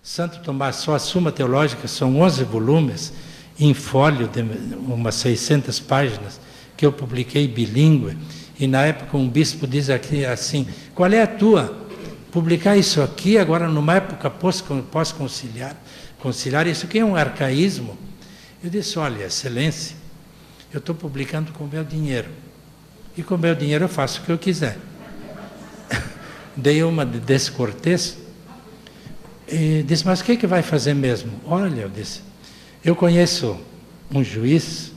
Santo Tomás, só a Suma Teológica, são 11 volumes, em folho, de umas 600 páginas, que eu publiquei bilíngue. E na época um bispo diz aqui assim, qual é a tua? Publicar isso aqui agora numa época pós-conciliar, isso aqui é um arcaísmo. Eu disse, olha, excelência, eu estou publicando com o meu dinheiro. E com o meu dinheiro eu faço o que eu quiser. Dei uma de descortês. E disse, mas o que vai fazer mesmo? Olha, eu disse, eu conheço um juiz,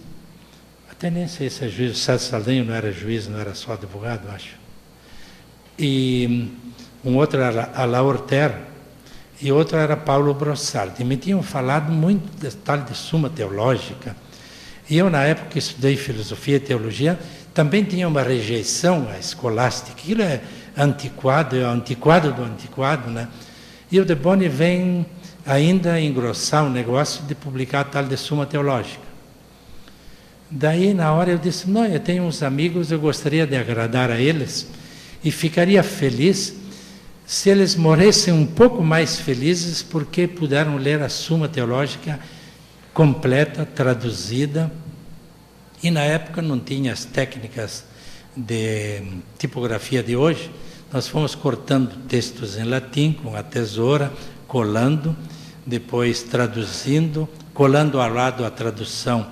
até nem sei se é juiz, o César Saldanha não era juiz, não era só advogado, acho. E um outro era Alaor Terra, e outro era Paulo Brossard. E me tinham falado muito de tal de Suma Teológica. E eu, na época que estudei filosofia e teologia, também tinha uma rejeição à escolástica. Aquilo é antiquado, é o antiquado do antiquado, né? E o De Boni vem ainda engrossar o negócio de publicar tal de Suma Teológica. Daí, na hora, eu disse, não, eu tenho uns amigos, eu gostaria de agradar a eles e ficaria feliz se eles morressem um pouco mais felizes porque puderam ler a Suma Teológica completa, traduzida. E na época não tinha as técnicas de tipografia de hoje. Nós fomos cortando textos em latim com a tesoura, colando, depois traduzindo, colando ao lado a tradução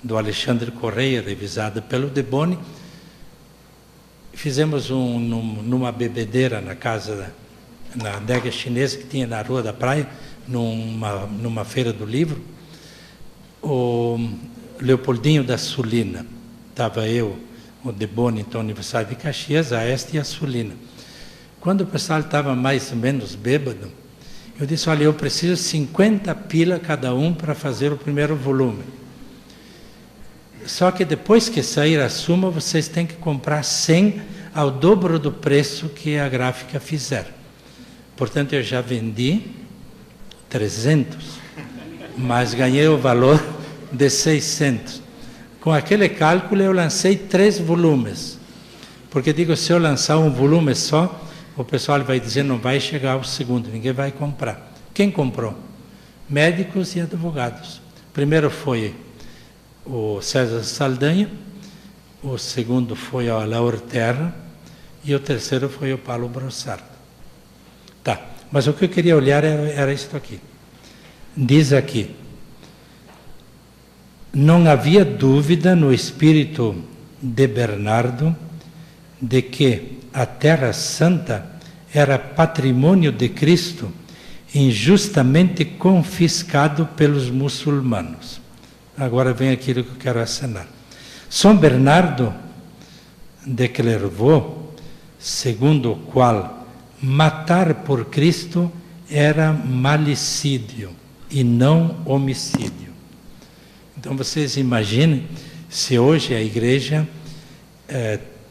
do Alexandre Correia, revisada pelo De Boni. Fizemos numa bebedeira na casa, na adega chinesa que tinha na Rua da Praia, numa feira do livro. O Leopoldinho da Sulina, estava eu, o De Boni, então, Universidade de Caxias, a Este e a Sulina. Quando o pessoal estava mais ou menos bêbado, eu disse, olha, eu preciso 50 pila cada um para fazer o primeiro volume. Só que depois que sair a Suma, vocês têm que comprar 100 ao dobro do preço que a gráfica fizer. Portanto, eu já vendi 300, mas ganhei o valor de 600. Com aquele cálculo, eu lancei 3 volumes. Porque digo, se eu lançar um volume só, o pessoal vai dizer, não vai chegar ao segundo, ninguém vai comprar. Quem comprou? Médicos e advogados. Primeiro foi o César Saldanha, o segundo foi a Alaor Terra e o terceiro foi o Paulo Brossard. Tá, mas o que eu queria olhar era isto aqui. Diz aqui, não havia dúvida no espírito de Bernardo de que a Terra Santa era patrimônio de Cristo injustamente confiscado pelos muçulmanos. Agora vem aquilo que eu quero acenar. São Bernardo de Clairvaux, segundo o qual matar por Cristo era malicídio e não homicídio. Então vocês imaginem se hoje a igreja,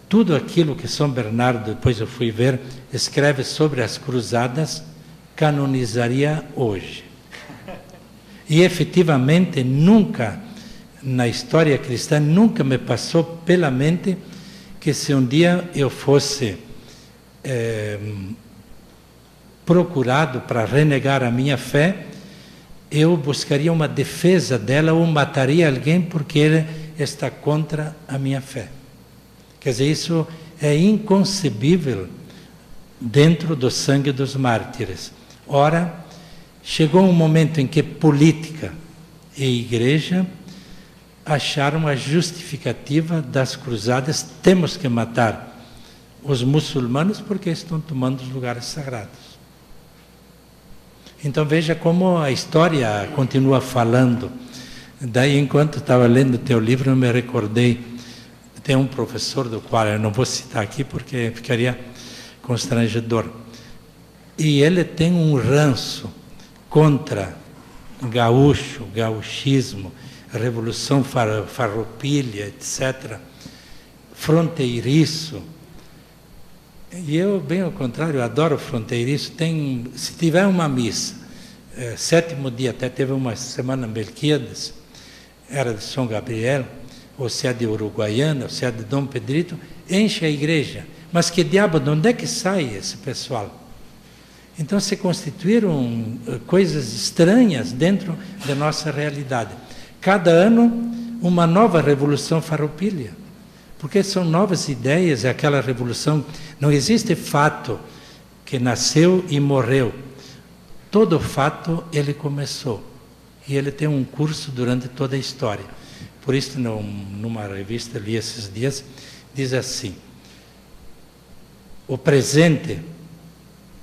tudo aquilo que São Bernardo, depois eu fui ver, escreve sobre as cruzadas, canonizaria hoje. E efetivamente nunca, na história cristã, nunca me passou pela mente que se um dia eu fosse procurado para renegar a minha fé, eu buscaria uma defesa dela ou mataria alguém porque ele está contra a minha fé. Quer dizer, isso é inconcebível dentro do sangue dos mártires. Ora, chegou um momento em que política e igreja acharam a justificativa das cruzadas, temos que matar os muçulmanos porque estão tomando os lugares sagrados. Então veja como a história continua falando. Daí, enquanto estava lendo o teu livro, eu me recordei, tem um professor do qual eu não vou citar aqui porque ficaria constrangedor. E ele tem um ranço contra gaúcho, gauchismo, revolução farroupilha, etc., fronteiriço. E eu, bem ao contrário, adoro fronteiriço. Se tiver uma missa, 7º dia, até teve uma semana Melquíades, era de São Gabriel, ou se é de Uruguaiana, ou se é de Dom Pedrito, enche a igreja. Mas que diabo, de onde é que sai esse pessoal? Então se constituíram coisas estranhas dentro da nossa realidade. Cada ano uma nova revolução farroupilha, porque são novas ideias, é aquela revolução. Não existe fato que nasceu e morreu. Todo fato ele começou e ele tem um curso durante toda a história. Por isso, numa revista li esses dias, diz assim: o presente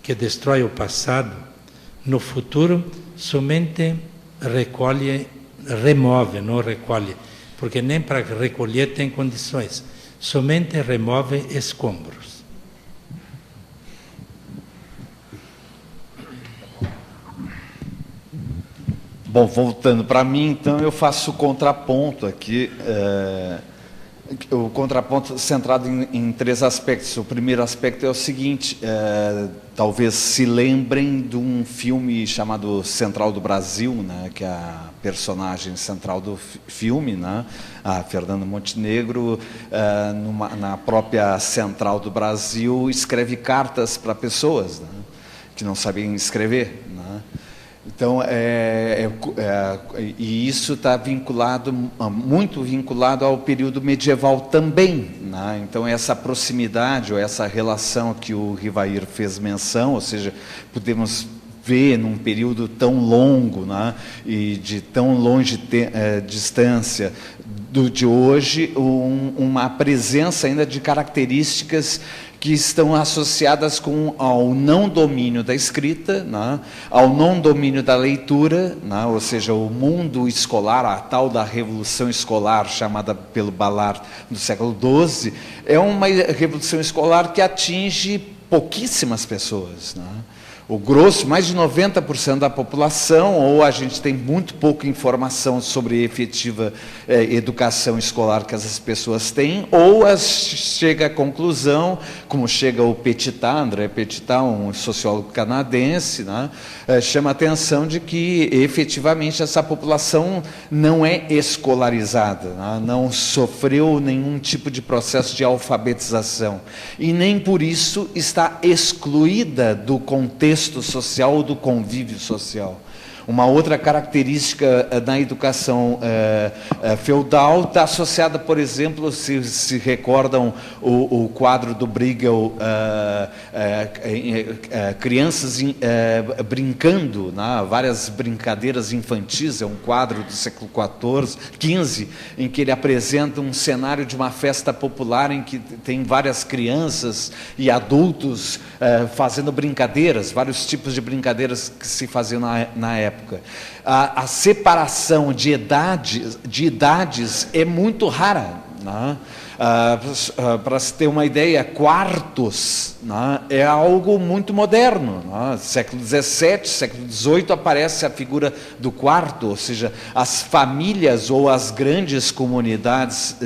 que destrói o passado, no futuro somente remove, não recolhe, porque nem para recolher tem condições, somente remove escombros. Bom, voltando para mim, então, eu faço o contraponto aqui, o contraponto centrado em três aspectos. O primeiro aspecto é o seguinte: talvez se lembrem de um filme chamado Central do Brasil, né, que é a personagem central do filme, né, a Fernanda Montenegro, na própria Central do Brasil, escreve cartas para pessoas, né, que não sabiam escrever, né. Então, e isso está vinculado, muito vinculado ao período medieval também, né? Então, essa proximidade ou essa relação que o Rivair fez menção, ou seja, podemos ver num período tão longo, né, e de tão longe distância de hoje, uma presença ainda de características que estão associadas ao não domínio da escrita, né, ao não domínio da leitura, né, ou seja, o mundo escolar, a tal da revolução escolar chamada pelo Ballard do século XII, é uma revolução escolar que atinge pouquíssimas pessoas, né. O grosso, mais de 90% da população, ou a gente tem muito pouca informação sobre a efetiva educação escolar que essas pessoas têm, ou chega à conclusão, como chega o Petitat, André Petitat, um sociólogo canadense, né, chama a atenção de que efetivamente essa população não é escolarizada, né, não sofreu nenhum tipo de processo de alfabetização, e nem por isso está excluída do contexto social ou do convívio social. Uma outra característica da educação feudal está associada, por exemplo, se recordam o quadro do Bruegel, crianças brincando, né, várias brincadeiras infantis, é um quadro do século XV, em que ele apresenta um cenário de uma festa popular em que tem várias crianças e adultos fazendo brincadeiras, vários tipos de brincadeiras que se faziam na época. A separação de idades é muito rara, né? Para se ter uma ideia, quartos, né, é algo muito moderno, né? Século XVII, século XVIII aparece a figura do quarto, ou seja, as famílias ou as grandes comunidades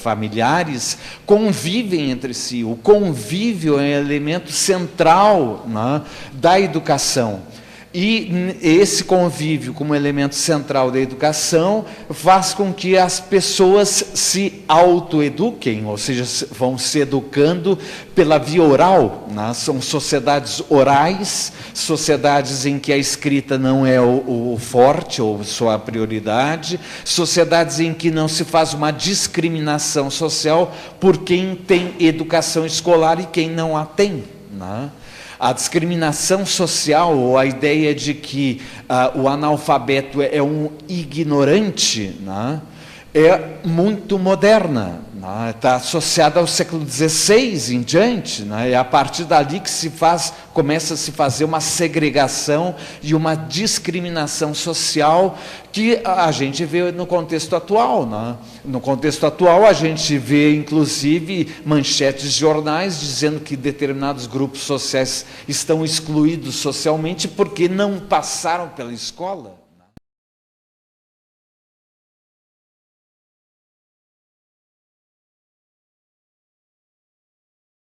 familiares convivem entre si. O convívio é um elemento central, né, da educação. E esse convívio como elemento central da educação faz com que as pessoas se autoeduquem, ou seja, vão se educando pela via oral, né? São sociedades orais, sociedades em que a escrita não é o forte ou sua prioridade, sociedades em que não se faz uma discriminação social por quem tem educação escolar e quem não a tem, né? A discriminação social, ou a ideia de que o analfabeto é um ignorante, né, é muito moderna, né, está associada ao século XVI em diante, né, é a partir dali que começa a se fazer uma segregação e uma discriminação social que a gente vê no contexto atual, né? No contexto atual a gente vê inclusive manchetes de jornais dizendo que determinados grupos sociais estão excluídos socialmente porque não passaram pela escola.